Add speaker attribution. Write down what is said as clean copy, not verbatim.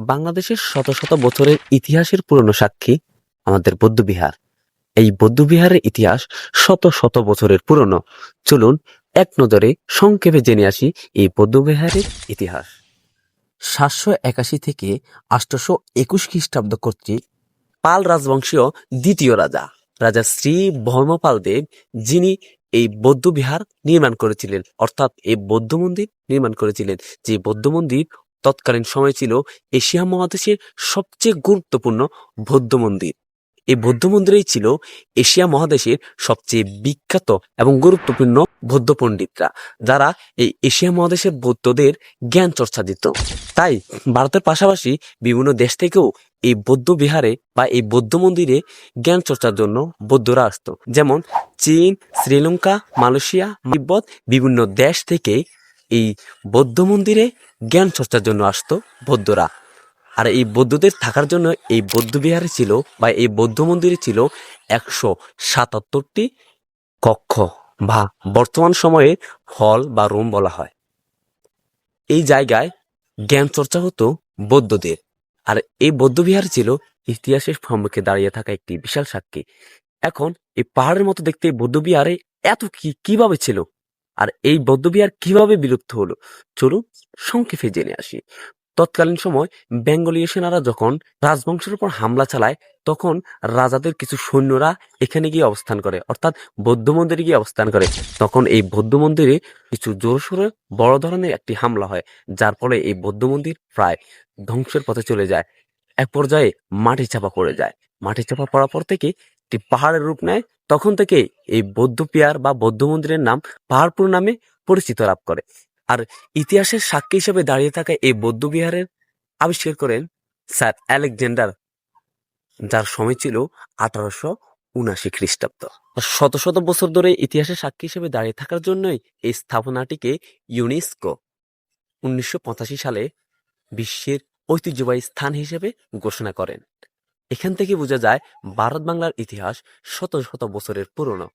Speaker 1: বাংলাদেশের শত শত বছরের ইতিহাসের পুরনো সাক্ষী আমাদের বৌদ্ধবিহার। এই বৌদ্ধবিহারের ইতিহাস শত শত বছরের পুরনো। চলুন এক নজরে সংক্ষেপে জেনে আসি এই বৌদ্ধবিহারের ইতিহাস। 781 থেকে 821 খ্রিস্টাব্দ কর্তৃক পাল রাজবংশীয় দ্বিতীয় রাজা রাজা শ্রী ধর্মপাল দেব, যিনি এই বৌদ্ধবিহার নির্মাণ করেছিলেন, অর্থাৎ এই বৌদ্ধ মন্দির নির্মাণ করেছিলেন। যে বৌদ্ধ মন্দির তৎকালীন সময় ছিল এশিয়া মহাদেশের সবচেয়ে গুরুত্বপূর্ণ বৌদ্ধ মন্দির। এই বৌদ্ধ মন্দিরেই ছিল এশিয়া মহাদেশের সবচেয়ে বিখ্যাত এবং গুরুত্বপূর্ণ বৌদ্ধ পণ্ডিতরা, যারা এই এশিয়া মহাদেশের বৌদ্ধদের জ্ঞান চর্চা দিত। তাই ভারতের পাশাপাশি বিভিন্ন দেশ থেকেও এই বৌদ্ধ বিহারে বা এই বৌদ্ধ মন্দিরে জ্ঞান চর্চার জন্য বৌদ্ধরা আসতো। যেমন চীন, শ্রীলঙ্কা, মালয়েশিয়া, তিব্বত, বিভিন্ন দেশ থেকে এই বৌদ্ধ মন্দিরে জ্ঞান চর্চার জন্য আসতো বৌদ্ধরা। আর এই বৌদ্ধদের থাকার জন্য এই বৌদ্ধ বিহারে ছিল বা এই বৌদ্ধ মন্দিরে ছিল 177টি কক্ষ, বা বর্তমান সময়ে হল বা রুম বলা হয়। এই জায়গায় জ্ঞান চর্চা হতো বৌদ্ধদের। আর এই বৌদ্ধ বিহার ছিল ইতিহাসের সম্মুখে দাঁড়িয়ে থাকা একটি বিশাল সাক্ষী। এখন এই পাহাড়ের মতো দেখতে এই বৌদ্ধ বিহারে এত কিভাবে ছিল, আর এই বৌদ্ধ বিহার কিভাবে বিলুপ্ত হলো, চলুন সংক্ষেপে জেনে আসি। তৎকালীন সময় বেঙ্গলীয় সেনারা যখন রাজবংশের উপর হামলা চালায়, তখন রাজাদের কিছু সৈন্যরা এখানে গিয়ে অবস্থান করে, অর্থাৎ বৌদ্ধ মন্দিরে গিয়ে অবস্থান করে। তখন এই বৌদ্ধ মন্দিরে কিছু জোরসোরে বড় ধরনের একটি হামলা হয়, যার ফলে এই বৌদ্ধ মন্দির প্রায় ধ্বংসের পথে চলে যায়। এক পর্যায়ে মাটি চাপা পড়ে যায়। মাটি চাপা পড়ার পর থেকে একটি পাহাড়ের রূপ নেয়। তখন থেকে এই বৌদ্ধ বিহার বা বৌদ্ধ মন্দিরের নাম পাহাড়পুর নামে পরিচিত লাভ করে। আর ইতিহাসের সাক্ষী হিসেবে দাঁড়িয়ে থাকা এই বৌদ্ধ বিহারের আবিষ্কার করেন স্যার আলেকজান্ডার, যার সময় ছিল 1879 খ্রিস্টাব্দ। শত শত বছর ধরে ইতিহাসের সাক্ষী হিসেবে দাঁড়িয়ে থাকার জন্যই এই স্থাপনাটিকে ইউনেস্কো 1985 সালে বিশ্বের ঐতিহ্যবাহী স্থান হিসেবে ঘোষণা করেন। এখান থেকে বোঝা যায় ভারত বাংলার ইতিহাস শত শত বছরের পুরনো।